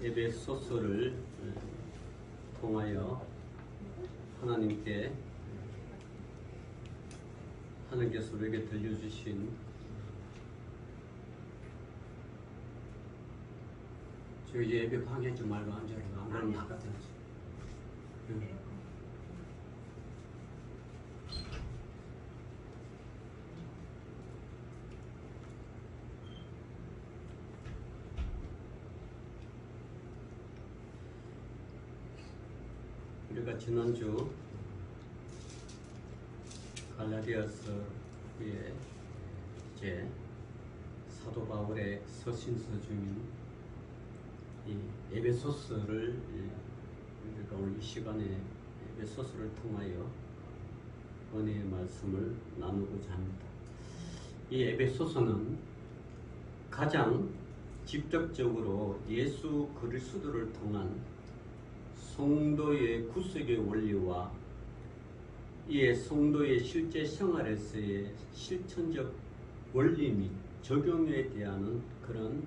에베소서를 통하여 하나님께서 우리에게 들려주신 저 이제 예배 방해하지 말고 앉아라. 안 그러면 나가든지. 우리가 지난주 갈라디아서에 이제 사도 바울의 서신서 중인 이 에베소서를 우리가 오늘 이 시간에 에베소서를 통하여 은혜의 말씀을 나누고자 합니다. 이 에베소서는 가장 직접적으로 예수 그리스도를 통한 성도의 구속의 원리와 이에 성도의 실제 생활에서의 실천적 원리 및 적용에 대한 그런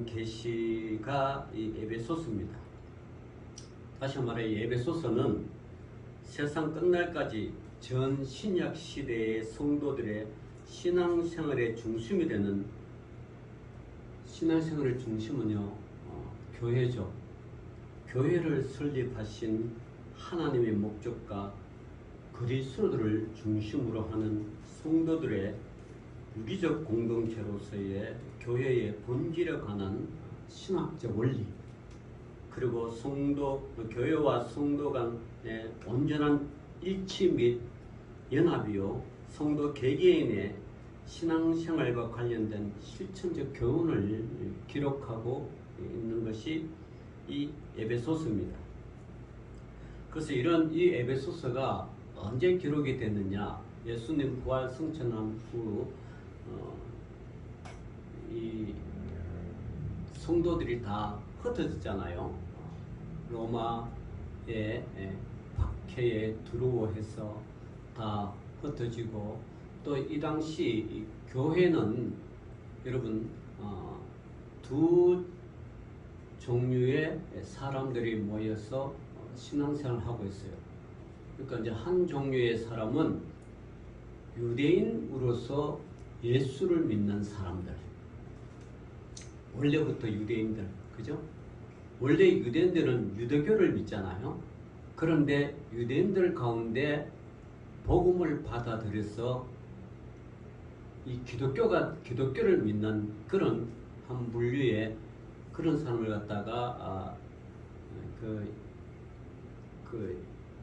계시가 이 에베소서입니다. 다시 말해 이 에베소서는 세상 끝날까지 전 신약 시대의 성도들의 신앙생활의 중심이 되는 신앙생활의 중심은요 교회죠. 교회를 설립하신 하나님의 목적과 그리스도를 중심으로 하는 성도들의 유기적 공동체로서의 교회의 본질에 관한 신학적 원리, 그리고 교회와 성도 간의 온전한 일치 및 연합이요, 성도 개개인의 신앙생활과 관련된 실천적 교훈을 기록하고 있는 것이 이 에베소서입니다. 그래서 이 에베소서가 언제 기록이 됐느냐? 예수님 부활 승천한 후 이 성도들이 다 흩어졌잖아요. 로마의 박해에 두려워해서 다 흩어지고, 또 이 당시 이 교회는 여러분 두 종류의 사람들이 모여서 신앙생활을 하고 있어요. 그러니까 이제 한 종류의 사람은 유대인으로서 예수를 믿는 사람들. 원래부터 유대인들, 그죠? 원래 유대인들은 유대교를 믿잖아요. 그런데 유대인들 가운데 복음을 받아들여서 이 기독교를 믿는 그런 한 분류의 그런 사람을 갖다가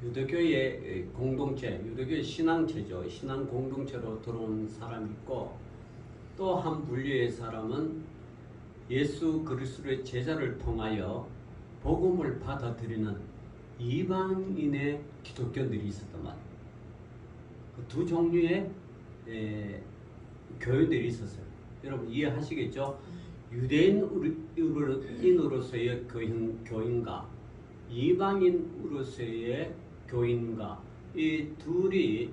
유대교의 공동체, 유대교의 신앙체죠. 신앙 공동체로 들어온 사람이 있고, 또 한 분류의 사람은 예수 그리스도의 제자를 통하여 복음을 받아들이는 이방인의 기독교인들이 있었단 말이에요. 그 두 종류의 교인들이 있었어요. 여러분 이해하시겠죠? 유대인으로서의 교인과 이방인으로서의 교인과 이 둘이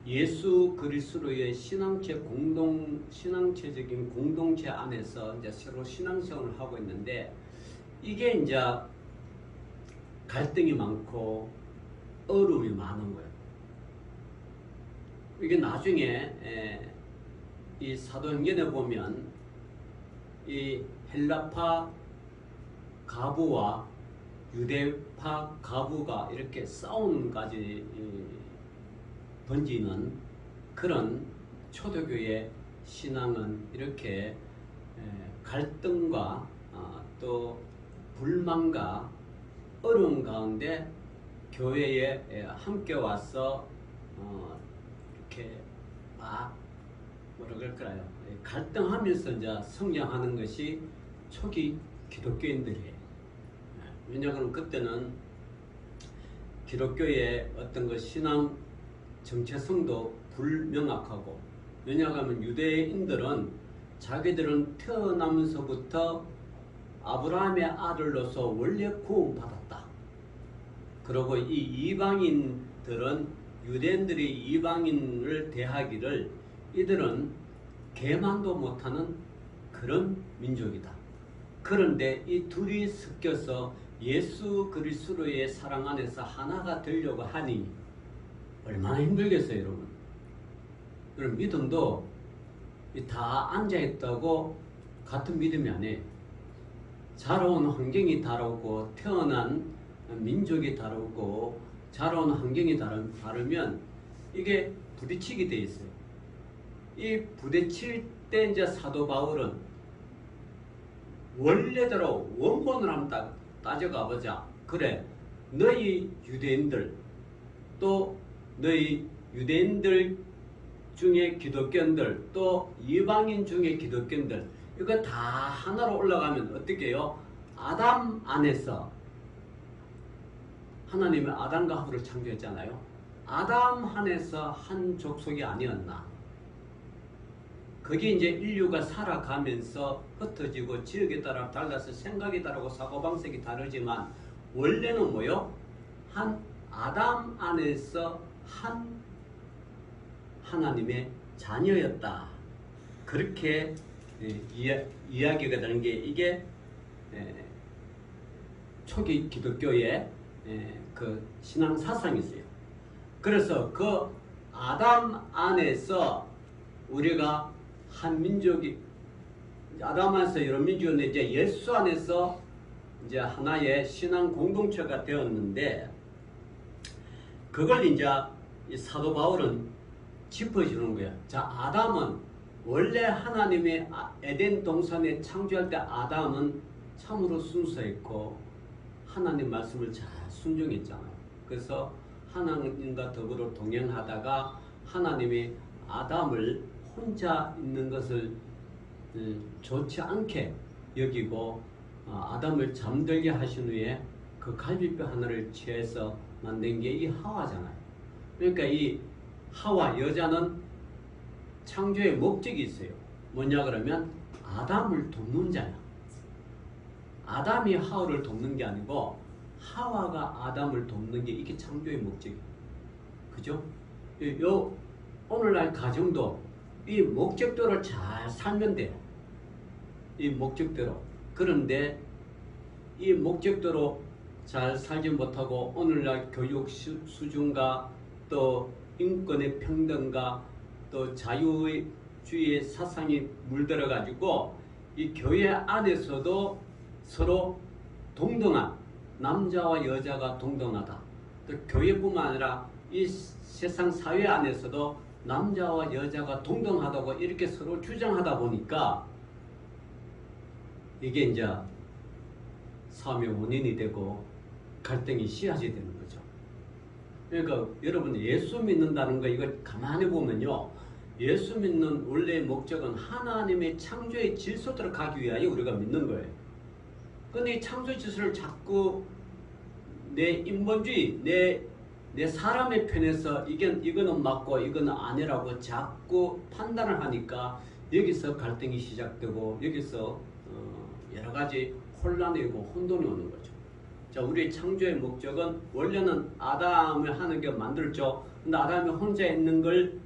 예수 그리스도의 신앙체적인 공동체 안에서 이제 서로 신앙생활을 하고 있는데, 이게 이제 갈등이 많고 어려움이 많은 거예요. 이게 나중에 이 사도행전에 보면 이 헬라파 가부와 유대파 가부가 이렇게 싸움까지 번지는 그런 초대교회 신앙은 이렇게 갈등과 또 불만과 어려움 가운데 교회에 함께 와서 이렇게 뭐라 그럴까요? 갈등하면서 이제 성장하는 것이 초기 기독교인들이에요. 왜냐하면 그때는 기독교의 어떤 그 신앙 정체성도 불명확하고, 왜냐하면 유대인들은 자기들은 태어나면서부터 아브라함의 아들로서 원래 구원받았다. 그리고 이 이방인들은 유대인들이 이방인을 대하기를 이들은 개만도 못하는 그런 민족이다. 그런데 이 둘이 섞여서 예수 그리스도의 사랑 안에서 하나가 되려고 하니 얼마나 힘들겠어요, 여러분. 그럼 믿음도 다 앉아있다고 같은 믿음이 아니에요. 자라온 환경이 다르고 태어난 민족이 다르고 자라온 환경이 다르면 이게 부딪히게 돼 있어요. 이 부딪힐 때 이제 사도 바울은 원래대로 원본을 한번 따져가 보자. 그래, 너희 유대인들 또 너희 유대인들 중에 기독교인들 또 이방인 중에 기독교인들 이거 다 하나로 올라가면 어떻게 해요? 아담 안에서 하나님은 아담과 하와를 창조했잖아요. 아담 안에서 한 족속이 아니었나. 그게 이제 인류가 살아가면서 흩어지고 지역에 따라 달라서 생각이 다르고 사고방식이 다르지만 원래는 뭐요? 한 아담 안에서 한 하나님의 자녀였다. 그렇게 이야기가 되는 게 이게 초기 기독교의 그 신앙 사상이었어요. 그래서 그 아담 안에서 우리가 한 민족이 아담 안에서 여러 민족인데 이제 예수 안에서 이제 하나의 신앙 공동체가 되었는데 그걸 이제 이 사도 바울은 짚어주는 거야. 자, 아담은 원래 하나님의 에덴 동산에 창조할 때 아담은 참으로 순수했고 하나님 말씀을 잘 순종했잖아요. 그래서 하나님과 더불어 동행하다가 하나님이 아담을 혼자 있는 것을 좋지 않게 여기고 아담을 잠들게 하신 후에 그 갈비뼈 하나를 취해서 만든 게 이 하와잖아요. 그러니까 이 하와 여자는 창조의 목적이 있어요. 뭐냐 그러면 아담을 돕는 자야. 아담이 하와를 돕는 게 아니고 하와가 아담을 돕는 게 이게 창조의 목적이에요. 그죠? 오늘날 가정도 이 목적대로 잘 살면 돼요. 이 목적대로. 그런데 이 목적대로 잘 살지 못하고 오늘날 교육 수준과 또 인권의 평등과 또 자유주의의 사상이 물들어 가지고 이 교회 안에서도 서로 동등한 남자와 여자가 동등하다. 또 교회뿐만 아니라 이 세상 사회 안에서도 남자와 여자가 동등하다고 이렇게 서로 주장하다 보니까 이게 이제 싸움의 원인이 되고 갈등이 씨앗이 되는 거죠. 그러니까 여러분 예수 믿는다는 거 이거 가만히 보면요. 예수 믿는 원래의 목적은 하나님의 창조의 질서대로 가기 위하여 우리가 믿는 거예요. 근데 이 창조 질서를 자꾸 내 인본주의, 내 사람의 편에서 이거는 맞고 이거는 아니라고 자꾸 판단을 하니까 여기서 갈등이 시작되고 여기서 여러 가지 혼란이 오고 혼돈이 오는 거죠. 자, 우리의 창조의 목적은 원래는 아담을 하나님께 만들죠. 근데 아담이 혼자 있는 걸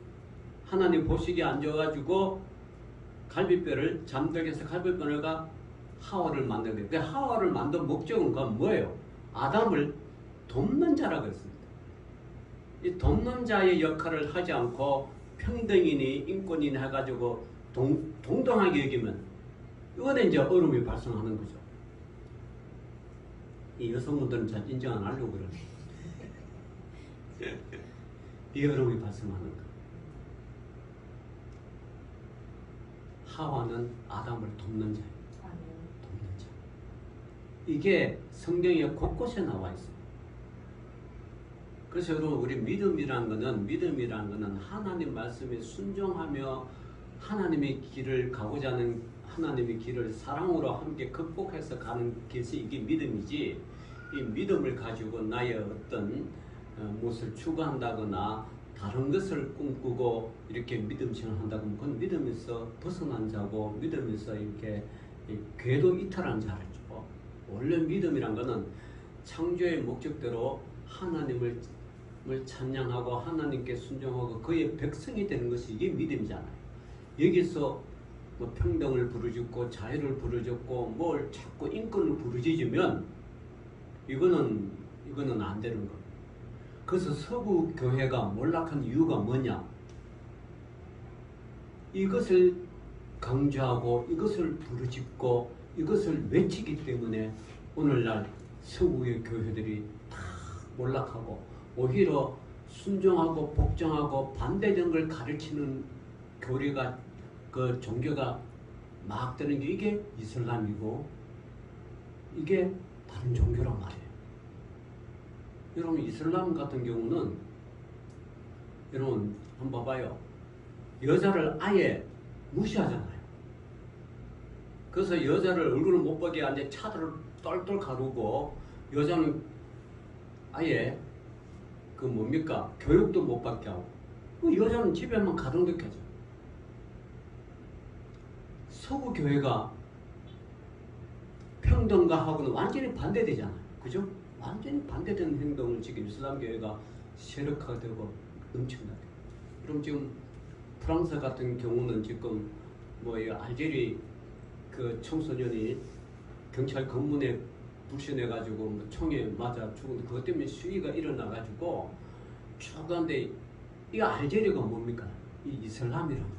하나님 보시기에 안 좋아가지고 갈비뼈를 잠들게 해서 갈비뼈가 하와를 만든 거예요. 하와를 만든 목적은 그건 뭐예요? 아담을 돕는 자라고 했습니다. 이 돕는 자의 역할을 하지 않고 평등이니 인권이니 해가지고 동등하게 여기면 이거는 이제 어려움이 발생하는 거죠. 이 여성분들은 잘 인정 안 하려고 그러네. 이 어려움이 발생하는 거. 하와는 아담을 돕는 자예요. 돕는 자. 이게 성경에 곳곳에 나와 있습니다. 그래서 여러분 우리 믿음이라는 거는 하나님 말씀에 순종하며 하나님의 길을 가고자 하는 하나님의 길을 사랑으로 함께 극복해서 가는 것이 이게 믿음이지, 이 믿음을 가지고 나의 어떤 무엇을 추구한다거나 다른 것을 꿈꾸고 이렇게 믿음 생활한다고 하면 그건 믿음에서 벗어난 자고 믿음에서 이렇게 궤도 이탈한 자죠. 원래 믿음이란 거는 창조의 목적대로 하나님을 찬양하고 하나님께 순종하고 그의 백성이 되는 것이 이게 믿음이잖아요. 여기서 뭐 평등을 부르짖고 자유를 부르짖고 뭘 자꾸 인권을 부르짖으면 이거는 안 되는 거예요. 그래서 서구 교회가 몰락한 이유가 뭐냐? 이것을 강조하고 이것을 부르짖고 이것을 외치기 때문에 오늘날 서구의 교회들이 다 몰락하고 오히려 순종하고 복종하고 반대되는 걸 가르치는 교리가 그 종교가 막 되는 게 이게 이슬람이고 이게 다른 종교란 말이에요. 여러분 이슬람 같은 경우는 여러분 한번 봐봐요. 여자를 아예 무시하잖아요. 그래서 여자를 얼굴을 못 보게 앉아 차들을 똘똘 가르고 여자는 아예 그 뭡니까 교육도 못 받게 하고 그 여자는 집에만 가둬놓게 하죠. 서구 교회가 평등과하고는 완전히 반대되잖아요. 그죠? 완전히 반대되는 행동을 지금 이슬람 교회가 세력화되고 넘친다고. 그럼 지금 프랑스 같은 경우는 지금 뭐 이 알제리 그 청소년이 경찰 검문에 불신해가지고 뭐 총에 맞아 죽은 그것 때문에 시위가 일어나가지고 추가한데 이 알제리가 뭡니까? 이 이슬람이란 말이에요.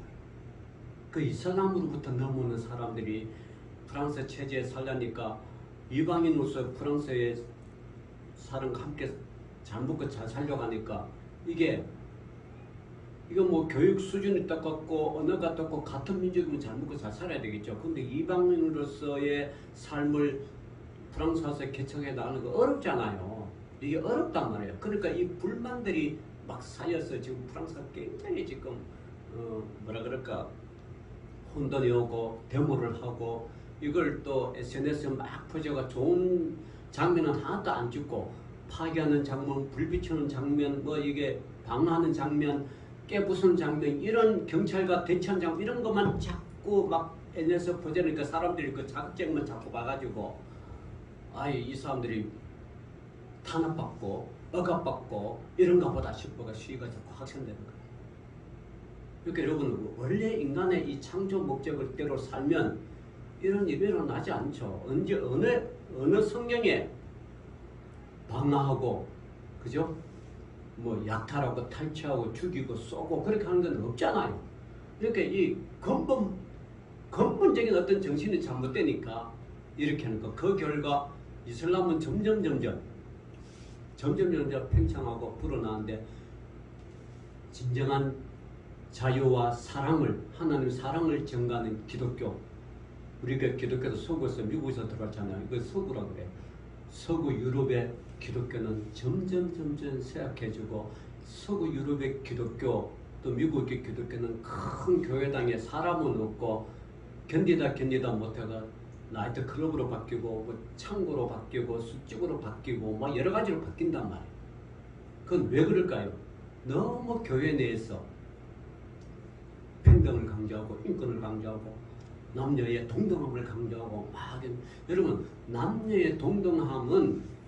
그 이슬람으로부터 넘어오는 사람들이 프랑스 체제에 살려니까 이방인으로서 프랑스의 사람과 함께 잘 먹고 잘 살려고 하니까 이거 뭐 교육 수준이 똑같고 언어가 똑같고 같은 민족이면 잘 먹고 잘 살아야 되겠죠. 근데 이방인으로서의 삶을 프랑스 와서 개척해 나가는 거 어렵잖아요. 이게 어렵단 말이에요. 그러니까 이 불만들이 막 쌓여서 지금 프랑스가 굉장히 지금 뭐라 그럴까 혼돈이 오고 데모를 하고 이걸 또 SNS에 막 퍼져가 좋은 장면은 하나도 안 찍고 파괴하는 장면, 불 비추는 장면, 뭐 이게 방어하는 장면, 깨부수는 장면, 이런 경찰과 대치하는 장면 이런 것만 자꾸 막 SNS에 퍼지니까 사람들이 그 자극적만 자꾸 봐가지고 이 사람들이 탄압받고 억압받고 이런가 보다 싶어가 시위가 자꾸 확산되는 거예요. 그러니까 여러분 원래 인간의 이 창조 목적대로 살면 이런 일이 일어나지 않죠. 언제 어느 성경에 방어하고 그죠? 뭐 약탈하고 탈취하고 죽이고 쏘고 그렇게 하는 건 없잖아요. 그러니까 이 근본적인 어떤 정신이 잘못되니까 이렇게 하는 거. 그 결과 이슬람은 점점 팽창하고 불어나는데 진정한 자유와 사랑을 하나님의 사랑을 전가하는 기독교. 우리가 기독교도 서구에서 미국에서 들어왔잖아요. 이거 서구라 그래. 서구 유럽의 기독교는 점점 쇠약해지고 서구 유럽의 기독교 또 미국의 기독교는 큰 교회당에 사람은 없고 견디다 못해가 나이트 클럽으로 바뀌고 뭐 창고로 바뀌고 술집으로 바뀌고 막 여러 가지로 바뀐단 말이에요. 그건 왜 그럴까요? 너무 교회 내에서 평등을 강조하고 인권을 강조하고 남녀의 동등함을 강조하고 막 여러분 남녀의 동등함은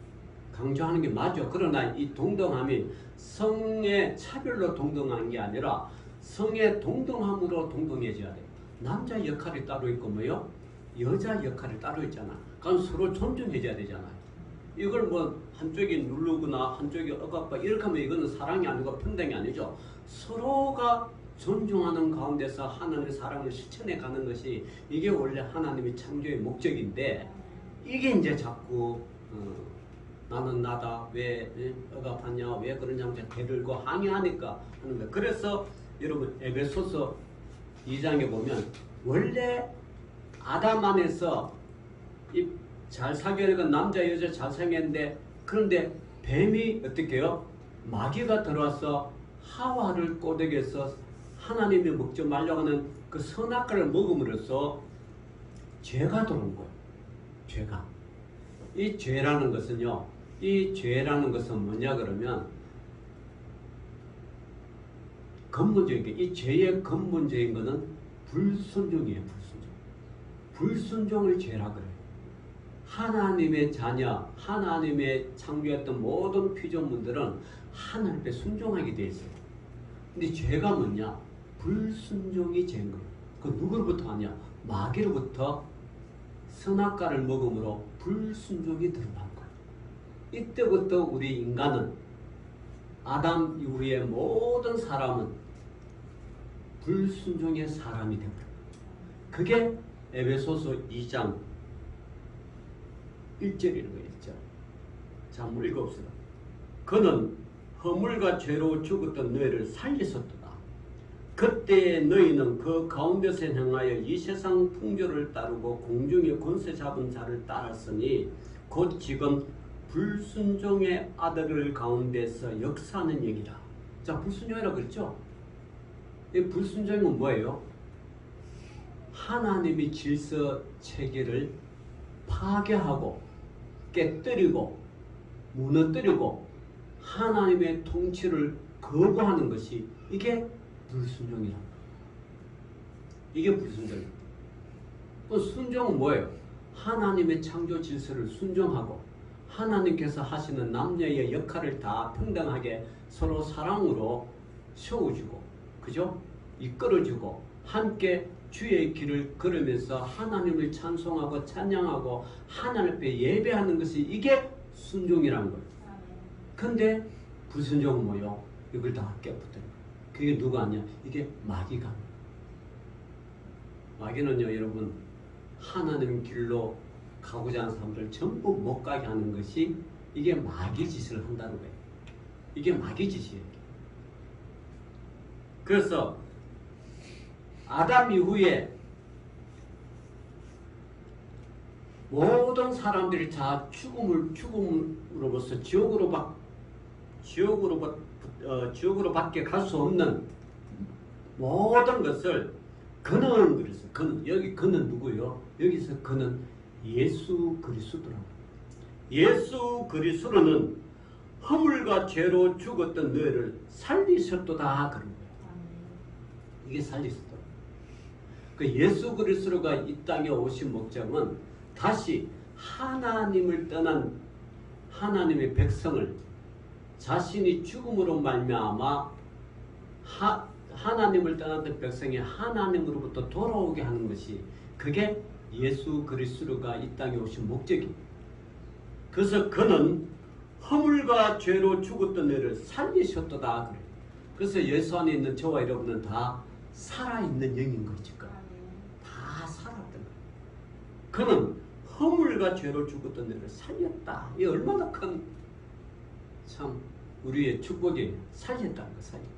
강조하는 게 맞죠. 그러나 이 동등함이 성의 차별로 동등한 게 아니라 성의 동등함으로 동등해져야 돼요. 남자 역할이 따로 있고 뭐요? 여자 역할이 따로 있잖아. 그럼 서로 존중해줘야 되잖아요. 이걸 뭐 한쪽이 누르거나 한쪽이 억압하고 이렇게 하면 이거는 사랑이 아니고 평등이 아니죠. 서로가 존중하는 가운데서 하나님의 사랑을 실천해 가는 것이 이게 원래 하나님의 창조의 목적인데 이게 이제 자꾸 나는 나다 왜 억압하냐 왜 그러냐 하면서 대들고 항의하니까 하는 거예요. 그래서 여러분 에베소서 2장에 보면 원래 아담 안에서 잘 사귀는 남자 여자 잘 사귀었는데 그런데 뱀이 어떻게 해요? 마귀가 들어와서 하와를 꼬드겨서 하나님이 먹지 말려고 하는 그 선악과를 먹음으로써 죄가 들어온 거예요. 죄가. 이 죄라는 것은요. 이 죄라는 것은 뭐냐 그러면 근본적인 게 이 죄의 근본적인 것은 불순종이에요. 불순종을 죄라 그래요. 하나님의 자녀, 하나님의 창조했던 모든 피조물들은 하나님께 순종하게 돼 있어요. 근데 죄가 뭐냐? 불순종이 죄인 거예요. 그 누구로부터 하냐? 마귀로부터 선악과를 먹음으로 불순종이 드러난 거예요. 이때부터 우리 인간은 아담 이후의 모든 사람은 불순종의 사람이 되버려요. 그게 에베소서 2장 1절이라는 거예요. 1절. 자, 한번 읽어봅시다. 그는 허물과 죄로 죽었던 너희를 살리셨도다. 그때 너희는 그 가운데서 행하여 이 세상 풍조를 따르고 공중의 권세 잡은 자를 따랐으니 곧 지금 불순종의 아들을 가운데서 역사하는 얘기다. 자, 불순종이라고 그랬죠? 이 불순종은 뭐예요? 하나님의 질서 체계를 파괴하고 깨뜨리고 무너뜨리고 하나님의 통치를 거부하는 것이 이게 불순종이랍니다. 이게 불순종입니다. 또 순종은 뭐예요? 하나님의 창조 질서를 순종하고 하나님께서 하시는 남녀의 역할을 다 평등하게 서로 사랑으로 세워주고, 그죠? 이끌어주고 함께 주의 길을 걸으면서 하나님을 찬송하고 찬양하고 하나님 앞에 예배하는 것이 이게 순종이라는 거예요. 근데 불순종은 뭐예요? 이걸 다 깨부터요. 그게 누가 하냐? 이게 마귀가. 마귀는요, 여러분, 하나님 길로 가고자 하는 사람들 전부 못 가게 하는 것이 이게 마귀 짓을 한다는 거예요. 이게 마귀 짓이에요. 그래서 아담 이후에 모든 사람들이 다 죽음으로부터 지옥으로밖에 갈 수 없는 모든 것을 그는 그랬어요. 그는, 여기 그는 누구요? 여기서 그는 예수 그리스도라고. 예수 그리스도는 허물과 죄로 죽었던 너희를 살리셨도다 그런 거예요. 이게 살리셨다. 그 예수 그리스도가 이 땅에 오신 목적은 다시 하나님을 떠난 하나님의 백성을 자신이 죽음으로 말미암아 하나님을 떠났던 백성이 하나님으로부터 돌아오게 하는 것이 그게 예수 그리스도가 이 땅에 오신 목적입니다. 그래서 그는 허물과 죄로 죽었던 너희를 살리셨도다 그래요. 그래서 예수 안에 있는 저와 여러분은 다 살아있는 영인 거죠. 다 살았던 거예요. 그는 허물과 죄로 죽었던 너희를 살렸다. 이게 얼마나 큰 참 우리의 축복이 살렸다는 거. 살렸다.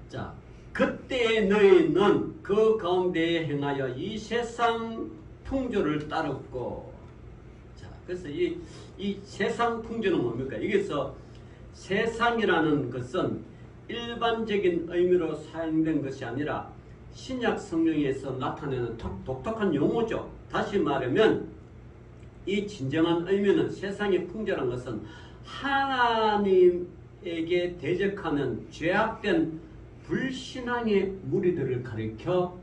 자, 그때 너희는 그 가운데에 행하여 이 세상 풍조를 따랐고. 자, 그래서 이 세상 풍조는 뭡니까? 여기서 세상이라는 것은 일반적인 의미로 사용된 것이 아니라 신약 성경에서 나타내는 독특한 용어죠. 다시 말하면 이 진정한 의미는 세상의 풍조라는 것은 하나님에게 대적하는 죄악된 불신앙의 무리들을 가리켜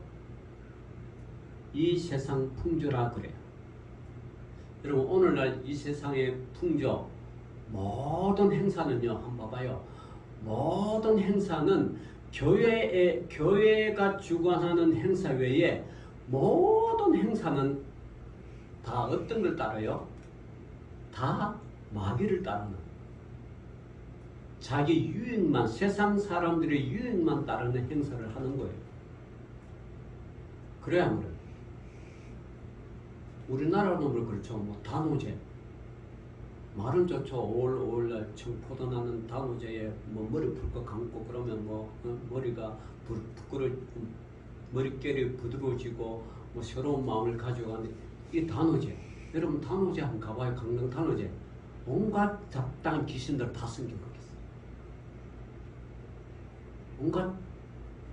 이 세상 풍조라 그래요. 여러분, 오늘날 이 세상의 풍조, 모든 행사는요, 한번 봐봐요. 모든 행사는 교회가 주관하는 행사 외에 모든 행사는 다 어떤 걸 따라요? 다 마귀를 따르는, 자기 유익만, 세상 사람들의 유익만 따르는 행사를 하는 거예요. 그래야 안 그래요? 우리나라는 그렇죠. 뭐 단오제, 말은 좋죠. 5월날 청포도 나는 단오제에 뭐 머리 풀고 감고 그러면 뭐 머리가 머릿결이 부드러워지고 뭐 새로운 마음을 가지고 가는데 이 단오제, 여러분 단오제 한번 가봐요. 강릉 단오제. 온갖 잡다한 귀신들 다 숨겨 놓겠어요. 온갖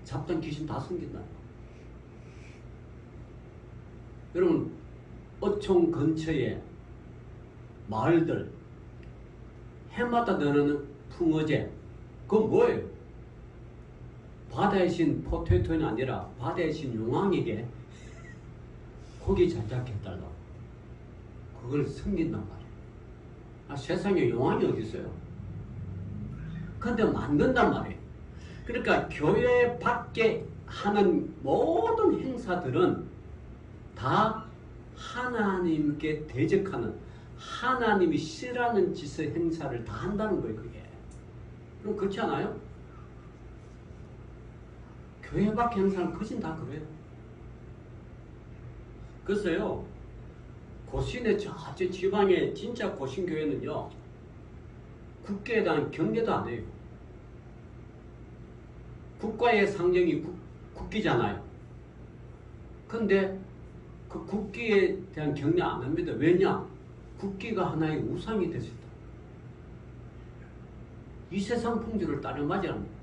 잡다한 귀신 다 숨긴다. 여러분, 어촌 근처에 마을들 해마다 드는 풍어제, 그건 뭐예요? 바다의 신 포테토는 아니라 바다의 신 용왕에게 고기 잘 잡게 해달라고 그걸 숨긴단 말이에요. 세상에 용왕이 어디 있어요? 근데 만든단 말이에요. 그러니까 교회 밖에 하는 모든 행사들은 다 하나님께 대적하는, 하나님이 싫어하는 짓의 행사를 다 한다는 거예요. 그게. 그럼 그렇지 않아요? 교회 밖 행사는 거진 다 그래요. 그래서요, 고신의 저 지방의 진짜 고신교회는요, 국교에 대한 경계도 안 해요. 국가의 상징이 국기잖아요. 근데 그 국기에 대한 경계 안 합니다. 왜냐? 국기가 하나의 우상이 됐을 때. 이 세상 풍조를 따름하지 않습니다.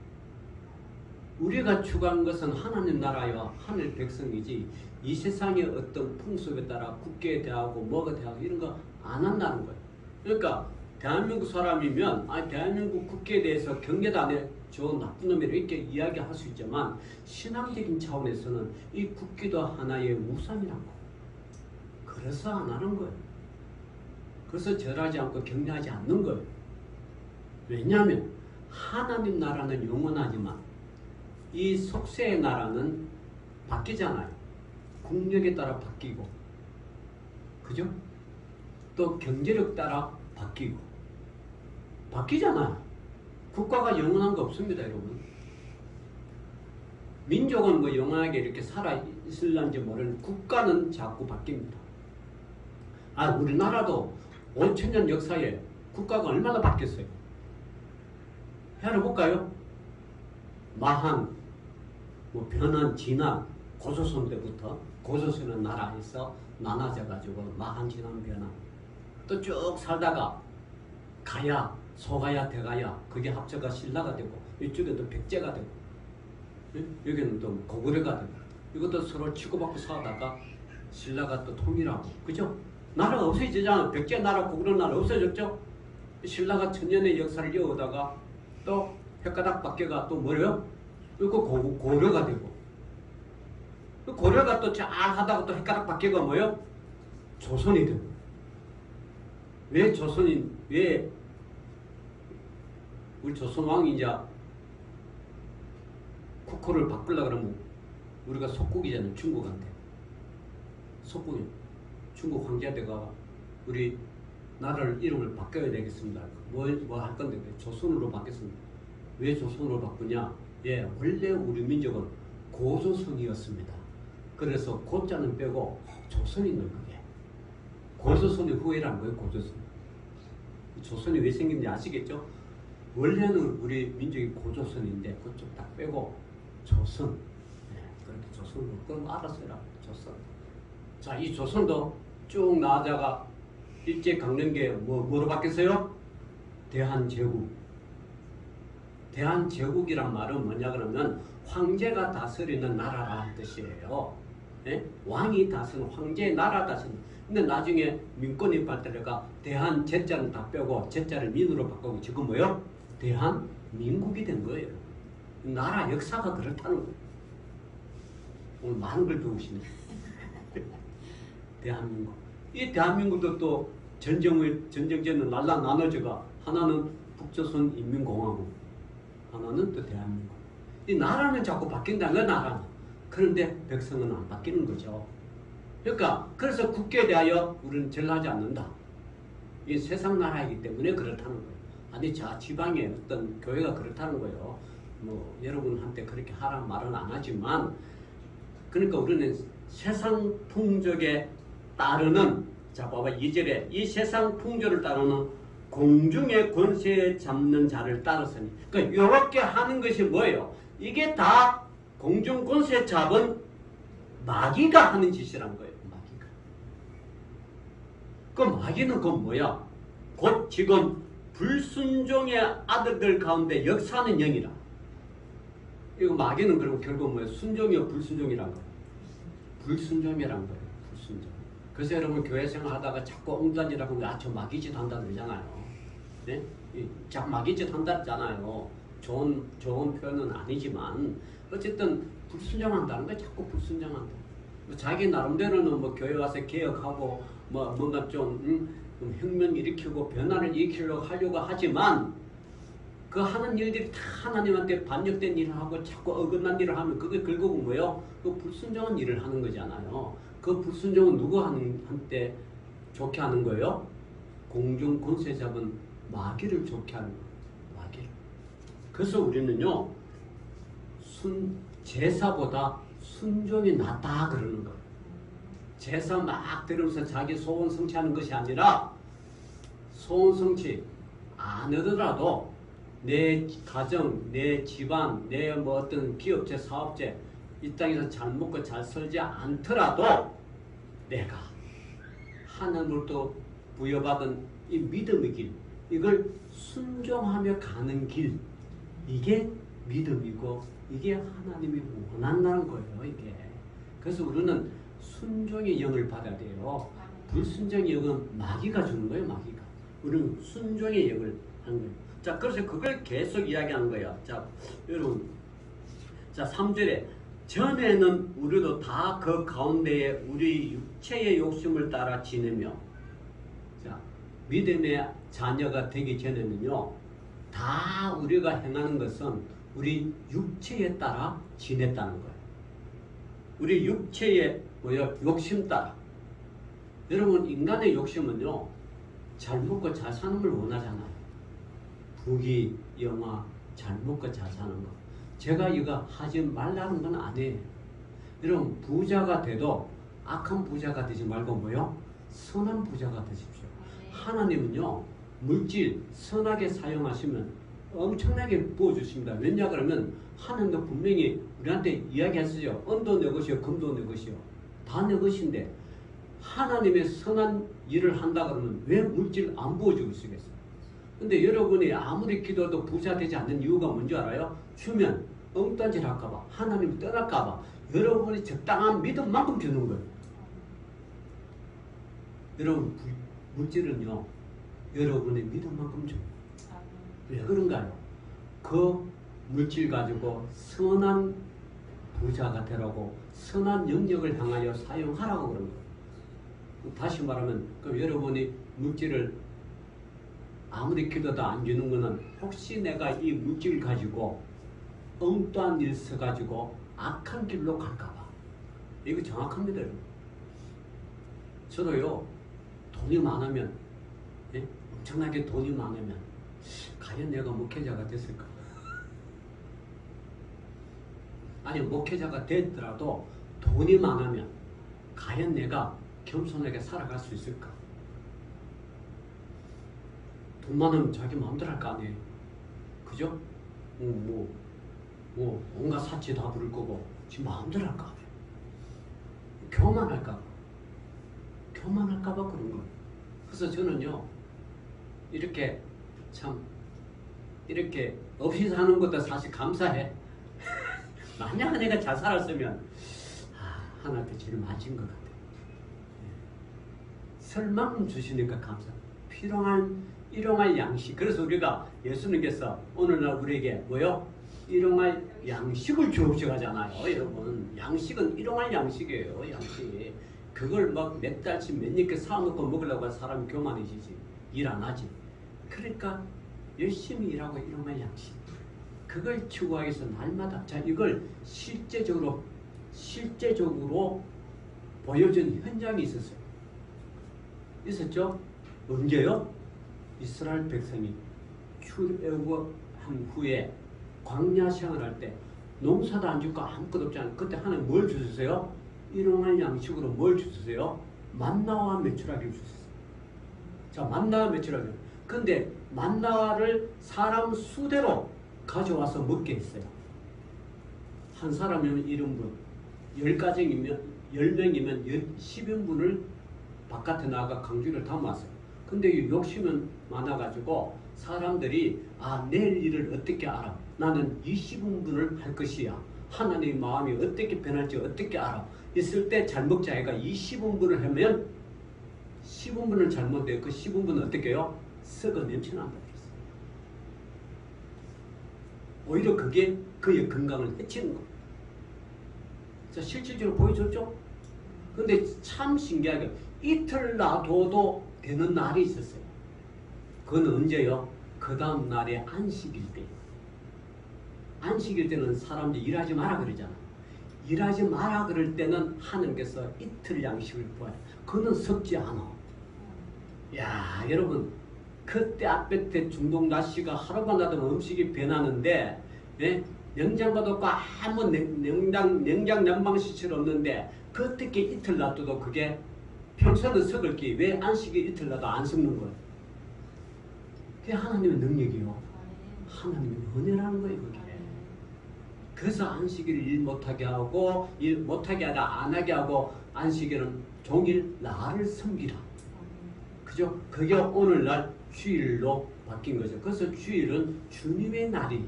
우리가 추구한 것은 하나님 나라와 하늘 백성이지 이 세상의 어떤 풍습에 따라 국기에 대하고 뭐가 대하고 이런 거 안 한다는 거예요. 그러니까 대한민국 사람이면 대한민국 국기에 대해서 경계도 안 해. 저 나쁜 놈이라 이렇게 이야기할 수 있지만 신앙적인 차원에서는 이 국기도 하나의 우상이란 거. 그래서 안 하는 거예요. 그래서 절하지 않고 경배하지 않는 거예요. 왜냐하면 하나님 나라는 영원하지만 이 속세의 나라는 바뀌잖아요. 국력에 따라 바뀌고, 그죠? 또 경제력 따라 바뀌고, 바뀌잖아요. 국가가 영원한 거 없습니다, 여러분. 민족은 뭐 영원하게 이렇게 살아 있을런지 모르는 국가는 자꾸 바뀝니다. 우리나라도 5천년 역사에 국가가 얼마나 바뀌었어요? 헤아려볼까요? 마한, 변한, 진한, 고조선 때부터 고조선은 나라에서 나눠져가지고 마한, 진한, 변한 또 쭉 살다가 가야, 소가야, 대가야 그게 합쳐가 신라가 되고 이쪽에도 백제가 되고 여기는 또 고구려가 되고 이것도 서로 치고받고 싸우다가 신라가 또 통일하고, 그죠? 나라가 없어지잖아. 백제 나라, 고구려 나라 없어졌죠? 신라가 천년의 역사를 이어오다가 또 헷가닥 바뀌어가 또 뭐래요? 이거 고려가 되고, 고려가 또 잘 하다가 또 헷가닥 바뀌어가 뭐예요? 조선이 되고. 왜 조선이, 왜 우리 조선 왕이 이제 국호를 바꾸려고 그러면 우리가 속국이잖아요. 중국한테. 속국이. 중국 황제대가 우리 나라를 이름을 바꿔야 되겠습니다. 뭐 할 건데 조선으로 바뀌었습니다. 왜 조선으로 바꾸냐? 원래 우리 민족은 고조선이었습니다. 그래서 고자는 빼고 조선이 있는 거예요. 고조선의 후예라는 거예요. 고조선. 조선이 왜 생긴지 아시겠죠? 원래는 우리 민족이 고조선인데 그쪽 딱 빼고 조선. 그렇게 조선으로. 그럼 알았어요. 조선. 자, 이 조선도 쭉 나아다가 일제강점기에 뭐로 바뀌었어요? 대한제국. 대한제국이란 말은 뭐냐 그러면 황제가 다스리는 나라라는 뜻이에요. 왕이 다스리는 황제의 나라 다스리는. 근데 나중에 민권이 발달해가 대한 제자는 다 빼고 제자를 민으로 바꾸고 지금 뭐요? 대한민국이 된 거예요. 나라 역사가 그렇다는 거예요. 오늘 많은 걸 배우시네. 대한민국. 이 대한민국도 또 전쟁전은 날라 나눠져가 하나는 북조선 인민공화국, 하나는 또 대한민국. 이 나라는 자꾸 바뀐다는 거야, 나라는. 그런데 백성은 안 바뀌는 거죠. 그러니까 그래서 국교에 대하여 우리는 절하지 않는다. 이 세상 나라이기 때문에 그렇다는 거예요. 아니 지방의 어떤 교회가 그렇다는 거예요. 여러분한테 그렇게 하란 말은 안 하지만, 그러니까 우리는 세상 풍족에 따르는, 자 봐봐 2절에 이 세상 풍조를 따르는 공중의 권세 잡는 자를 따르서니, 그러니까 이렇게 하는 것이 뭐예요? 이게 다 공중 권세 잡은 마귀가 하는 짓이란 거예요. 마귀가. 그 마귀는 그 뭐야? 곧 지금 불순종의 아들들 가운데 역사하는 영이라. 이거 마귀는 그리고 결국 뭐예요? 순종이요 불순종이란 거예요. 불순종이란 거예요. 불순종. 그래서 여러분 교회 생활하다가 자꾸 엉단이라고 저 마귀짓 한다 그러잖아요. 네? 자꾸 마귀짓 한다잖아요. 좋은 표현은 아니지만 어쨌든 불순종한다는 거야. 자꾸 불순종한다. 자기 나름대로는 교회 와서 개혁하고 뭔가 좀 혁명 일으키고 변화를 일으키려고 하려고 하지만 그 하는 일들이 다 하나님한테 반역된 일을 하고 자꾸 어긋난 일을 하면 그게 결국은 뭐예요? 그 불순종한 일을 하는 거잖아요. 그 불순종은 누구 한테 좋게 하는 거예요? 공중 권세 잡은 마귀를 좋게 하는 거예요. 마귀를. 그래서 우리는요, 제사보다 순종이 낫다 그러는 거예요. 제사 막 들으면서 자기 소원 성취하는 것이 아니라 소원 성취 안 하더라도 내 가정, 내 집안, 내 뭐 어떤 기업체, 사업체 이 땅에서 잘 먹고 잘 살지 않더라도 내가 하나님으로부터 부여받은 이 믿음의 길, 이걸 순종하며 가는 길, 이게 믿음이고 이게 하나님이 원한다는 거예요. 이게. 그래서 우리는 순종의 영을 받아야 돼요. 불순종의 영은 마귀가 주는 거예요. 마귀가. 우리는 순종의 영을 하는 거예요. 자, 그래서 그걸 계속 이야기하는 거예요. 자, 여러분, 자 3절에 전에는 우리도 다 그 가운데에 우리 육체의 욕심을 따라 지내며, 자, 믿음의 자녀가 되기 전에는요, 다 우리가 행하는 것은 우리 육체에 따라 지냈다는 거예요. 우리 육체의 욕심 따라. 여러분, 인간의 욕심은요, 잘 먹고 잘 사는 걸 원하잖아요. 부귀, 영화, 잘 먹고 잘 사는 거. 제가 이거 하지 말라는 건 아니에요. 여러분, 부자가 돼도 악한 부자가 되지 말고 뭐요? 선한 부자가 되십시오. 하나님은요, 물질 선하게 사용하시면 엄청나게 부어주십니다. 왜냐 그러면 하나님도 분명히 우리한테 이야기했어요. 은도 내 것이요, 금도 내 것이요, 다 내 것인데 하나님의 선한 일을 한다 그러면 왜 물질 안 부어주고 있겠어요? 근데 여러분이 아무리 기도해도 부자 되지 않는 이유가 뭔지 알아요? 주면 엉뚱질 할까봐, 하나님이 떠날까봐 여러분이 적당한 믿음만큼 주는 거예요. 여러분, 물질은요, 여러분의 믿음만큼 줘요. 왜 그런가요? 그 물질 가지고 선한 부자가 되라고, 선한 영역을 향하여 사용하라고 그런 거예요. 다시 말하면, 그럼 여러분이 물질을 아무리 기도도 안 주는 거는 혹시 내가 이 물질을 가지고 엉뚱한 일 써가지고 악한 길로 갈까봐. 이거 정확합니다. 여러분. 저도요, 돈이 많으면, 예? 엄청나게 돈이 많으면 과연 내가 목회자가 됐을까? 아니, 목회자가 됐더라도 돈이 많으면 과연 내가 겸손하게 살아갈 수 있을까? 돈 많으면 자기 마음대로 할 거 아니에요. 그죠? 온갖 사치 다 부를 거고 지 마음대로 할 거 아니에요. 교만할까 봐. 교만할까 봐 그런 거예요. 그래서 저는요, 이렇게 참 이렇게 없이 사는 것도 사실 감사해. 만약 내가 잘 살았으면 하나님께 제일 맞은 것 같아요. 설 만큼 주시니까 감사. 일용할 양식. 그래서 우리가 예수님께서 오늘날 우리에게 뭐요? 일용할 양식을 주옵시가잖아요. 여러분, 양식은 일용할 양식이에요. 양식. 그걸 막 몇 달씩 몇 년께 사놓고 먹으려고 하는 사람이 교만해지지. 일 안 하지. 그러니까 열심히 일하고 일용할 양식. 그걸 추구하기 위해서 날마다, 자, 이걸 실제적으로 보여준 현장이 있었어요. 있었죠? 언제요? 이스라엘 백성이 출애굽한 후에 광야 생활할 때 농사도 안 짓고 아무것도 없잖아요. 그때 하나님 뭘 주셨어요? 일용할 양식으로 뭘 주셨어요? 만나와 메추라기를 주셨어요. 자, 만나와 메추라기. 근데 만나를 사람 수대로 가져와서 먹게 했어요. 한 사람이면 1인분, 10가정이면 10명이면 10인분을 바깥에 나가 강주를 담았어요. 근데 욕심은 많아가지고 사람들이 내일 일을 어떻게 알아? 나는 20인분을 할 것이야. 하나님의 마음이 어떻게 변할지 어떻게 알아? 있을 때 잘 먹자 해가 20인분을 하면 10인분을 잘못해. 그 10인분은 어떻게 해요? 썩어 냄새난다 그랬어요. 오히려 그게 그의 건강을 해치는 거예요. 자, 실질적으로 보여줬죠? 근데 참 신기하게 이틀 놔둬도 되는 날이 있었어요. 그건 언제요? 그 다음 날에 안식일 때. 안식일 때는 사람들이 일하지 마라 그러잖아. 일하지 마라 그럴 때는 하나님께서 이틀 양식을 구하여. 그는 섭지 않아. 야, 여러분, 그때 앞에 때 중동 날씨가 하루만 놔두면 음식이 변하는데, 예? 냉장고도 없고 아무 냉장 난방시설 없는데, 그 어떻게 이틀 놔둬도 그게 평소는 썩을 게 왜 안식일 이틀 놔도 안 썩는 거예요? 그게 하나님의 능력이요. 하나님의 은혜라는 거예요, 그게. 그래서 안식일을 일 못하게 하고, 일 못하게 하다 안 하게 하고, 안식일은 종일 나를 섬기라. 그죠? 그게 오늘날 주일로 바뀐 거죠. 그래서 주일은 주님의 날이에요.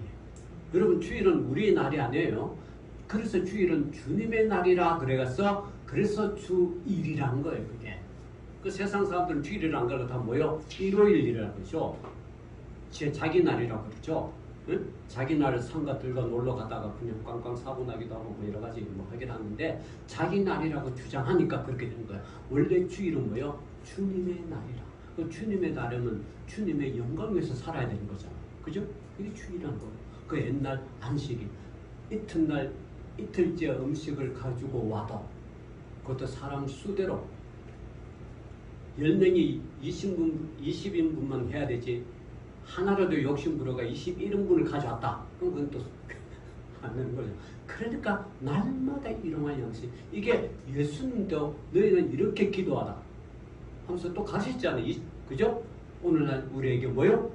여러분, 주일은 우리의 날이 아니에요. 그래서 주일은 주님의 날이라 그래서 주일이란 거예요, 그게. 그 세상 사람들은 주일이란 걸 다 뭐요? 일요일이라고 그러죠. 자기 날이라고 그러죠. 응? 자기 날을 상가들과 놀러 가다가 그냥 꽝꽝 사고 나기도 하고 뭐 여러 가지 뭐 하긴 하는데 자기 날이라고 주장하니까 그렇게 되는 거야. 원래 주일은 뭐요? 주님의 날이라. 그 주님의 날이면 주님의 영광 위에서 살아야 되는 거잖아. 그죠? 이게 주일이라는 거예요. 그 옛날 안식일 이튿날 이틀째 음식을 가지고 와도 그것도 사람 수대로 10명이 20인분만 해야 되지 하나라도 욕심부려가 21인분을 가져왔다. 그럼 그건 또 안 되는 거죠. 그러니까 날마다 일용할 양식. 이게 예수님도 너희는 이렇게 기도하라 하면서 또 가르쳤잖아요. 그죠? 오늘날 우리에게 뭐요?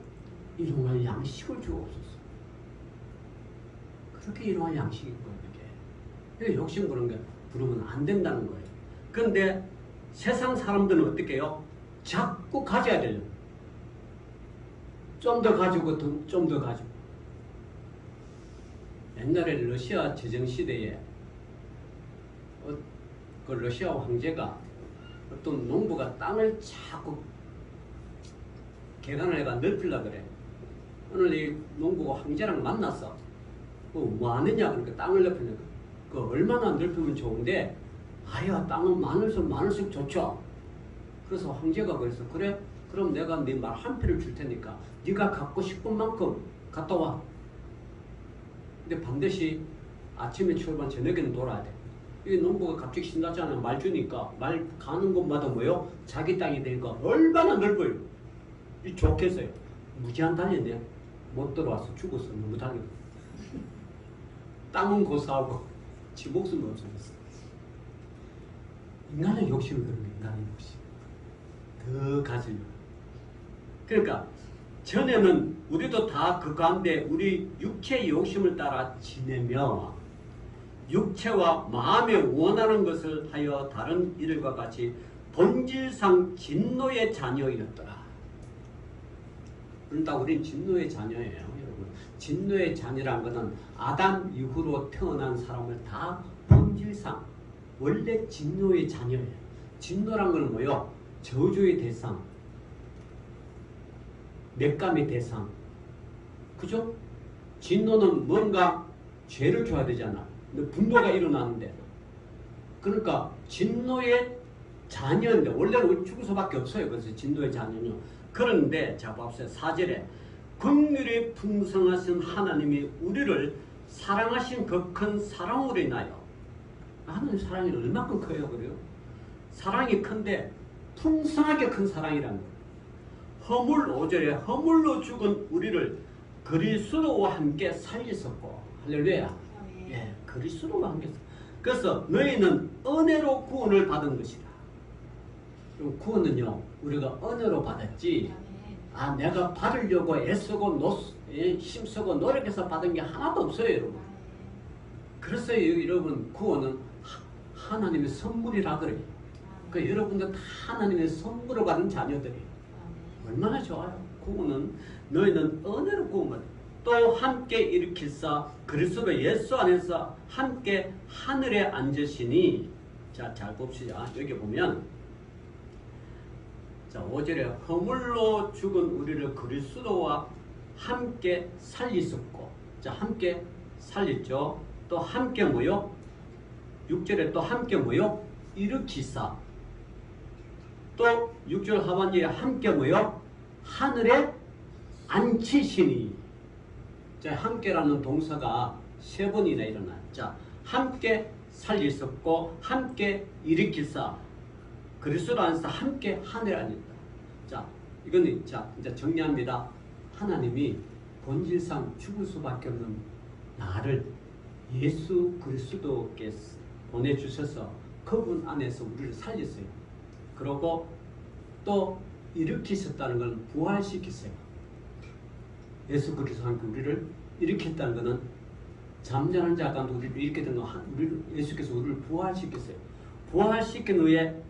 일용할 양식을 주옵소서. 그렇게 일용할 양식인 거예요. 이게 욕심 부르면 안 된다는 거예요. 그런데 세상 사람들은 어떻게 해요? 자꾸 가져야 돼요. 좀 더 가지고 좀 더 가지고. 옛날에 러시아 제정시대에 그 러시아 황제가 어떤 농부가 땅을 자꾸 개간을 해가 넓히려고 그래. 오늘 이 농부가 황제랑 만났어. 뭐 하느냐 그러니까 땅을 넓히는 거. 그 얼마나 넓히면 좋은데 아야 땅은 많을수록 좋죠. 그래서 황제가 그래서 그래 그럼 내가 네 말 한 표를 줄 테니까 네가 갖고 싶은 만큼 갔다 와. 근데 반드시 아침에 출발 저녁에는 돌아야 돼. 이 농부가 갑자기 신나잖아요. 말 주니까 말 가는 곳마다 뭐요? 자기 땅이 되니까 얼마나 넓어요. 이 좋겠어요. 무지한 달렸네. 못 들어와서 죽었어. 너무 달려. 땅은 고사하고 지 목숨은 없어졌어. 인간의 욕심이 그런 게 인간의 욕심. 더 가지려고. 그러니까 전에는 우리도 다 그 가운데 우리 육체의 욕심을 따라 지내며 육체와 마음에 원하는 것을 하여 다른 이들과 같이 본질상 진노의 자녀이었더라. 그러니까 우린 진노의 자녀예요, 여러분. 진노의 자녀란 것은 아담 이후로 태어난 사람을 다 본질상 원래 진노의 자녀예요. 진노란 건 뭐요? 저주의 대상, 멸감의 대상. 그죠? 진노는 뭔가 죄를 줘야 되잖아. 근데 분노가 일어나는데. 그러니까 진노의 자녀인데 원래는 우리 죽을 수밖에 없어요. 그래서 진노의 자녀요. 그런데 자 봅시다. 4절에 긍휼이 풍성하신 하나님이 우리를 사랑하신 그 큰 사랑으로 인하여. 하나님 사랑이 얼마큼 커요, 그래요? 사랑이 큰데 풍성하게 큰 사랑이라는 거예요. 5절에 허물로 죽은 우리를 그리스도와 함께 살리셨고. 할렐루야. 예, 그리스도와 함께. 그래서 너희는 은혜로 구원을 받은 것이다. 그럼 구원은요, 우리가 은혜로 받았지. 아, 내가 받으려고 애쓰고 힘쓰고 노력해서 받은 게 하나도 없어요, 여러분. 그래서 여러분 구원은 하나님의 선물이라 그래요. 그 여러분들 다 하나님의 선물을 받은 자녀들이에요. 얼마나 좋아요. 구원은 너희는 은혜로 구원받아. 또 함께 일으키사 그리스도 예수 안에서 함께 하늘에 앉으시니. 자, 잘 봅시다. 여기 보면 자 5절에 허물로 죽은 우리를 그리스도와 함께 살리셨고. 자, 함께 살렸죠. 또 함께 뭐요? 6절에 또 함께 뭐요? 일으키사. 또 6절 하반기에 함께 뭐요? 하늘에 앉히시니. 자, 함께라는 동사가 3번이나 일어나. 자, 함께 살리셨고 함께 일으키사 그리스도 안에서 함께 하늘 아니다. 자, 이거는 자 이제 정리합니다. 하나님이 본질상 죽을 수밖에 없는 나를 예수 그리스도께 보내주셔서 그분 안에서 우리를 살렸어요. 그리고 또 일으키셨다는 건 부활시켰어요. 예수 그리스도와 함께 우리를 일으켰다는 것은 잠자는 자 가운데 우리를 일으켰던 우리를 예수께서 우리를 부활시켰어요. 부활시킨 후에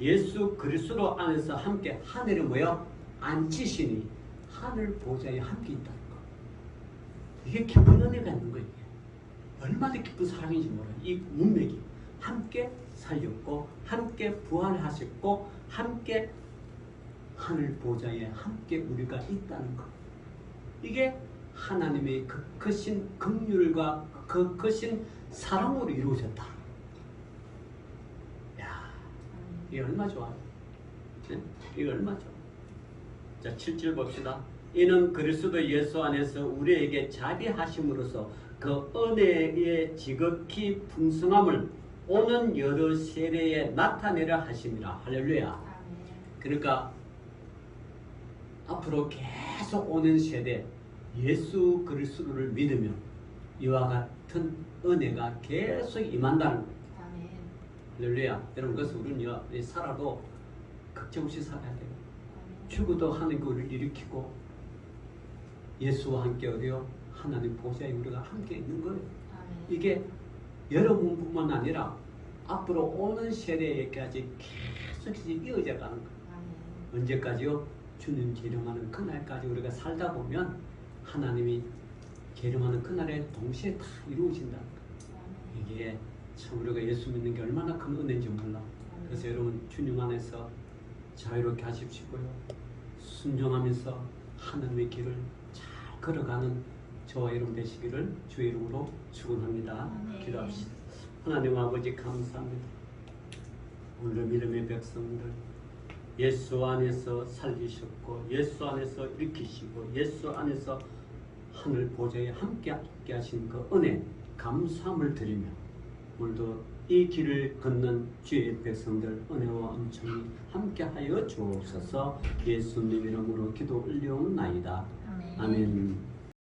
예수 그리스도 안에서 함께 하늘에 모여 앉히시니 하늘 보좌에 함께 있다는 거. 이게 기쁜 은혜가 있는 거예요. 얼마나 기쁜 사랑인지 몰라요. 이 문맥이 함께 살렸고 함께 부활하셨고 함께 하늘 보좌에 함께 우리가 있다는 것. 이게 하나님의 그 크신 긍휼과 그 크신 사랑으로 이루어졌다. 야, 이게 얼마 좋아요. 네? 이게 얼마 좋아. 자, 7절 봅시다. 이는 그리스도 예수 안에서 우리에게 자비하심으로써 그 은혜의 지극히 풍성함을 오는 여러 세대에 나타내려 하심이라. 할렐루야. 그러니까 앞으로 계속 오는 세대 예수 그리스도를 믿으면 이와 같은 은혜가 계속 임한다는 거예요. 할렐루야. 여러분, 그래서 우리는 살아도 걱정 없이 살아야 돼요. 죽어도 하나님 우리를 일으키고 예수와 함께 어디요? 하나님 보좌에 우리가 함께 있는 거예요. 이게 여러분뿐만 아니라 앞으로 오는 세대에까지 계속 이어져 가는 거예요. 언제까지요? 주님 재림하는 그날까지 우리가 살다 보면 하나님이 재림하는 그날에 동시에 다 이루어진다. 이게 참 우리가 예수 믿는 게 얼마나 큰 은혜인지 몰라. 그래서 여러분 주님 안에서 자유롭게 하십시고요. 순종하면서 하나님의 길을 잘 걸어가는 저와 여러분 되시기를 주의 이름으로 축원합니다. 기도합시다. 하나님 아버지 감사합니다. 오늘 믿음의 백성들 예수 안에서 살리셨고 예수 안에서 일으키시고 예수 안에서 하늘 보좌에 함께 하신 그 은혜 감사함을 드리며 오늘도 이 길을 걷는 주의 백성들 은혜와 은총이 함께하여 주옵소서. 예수님 이름으로 기도 올려옵나이다. 아멘.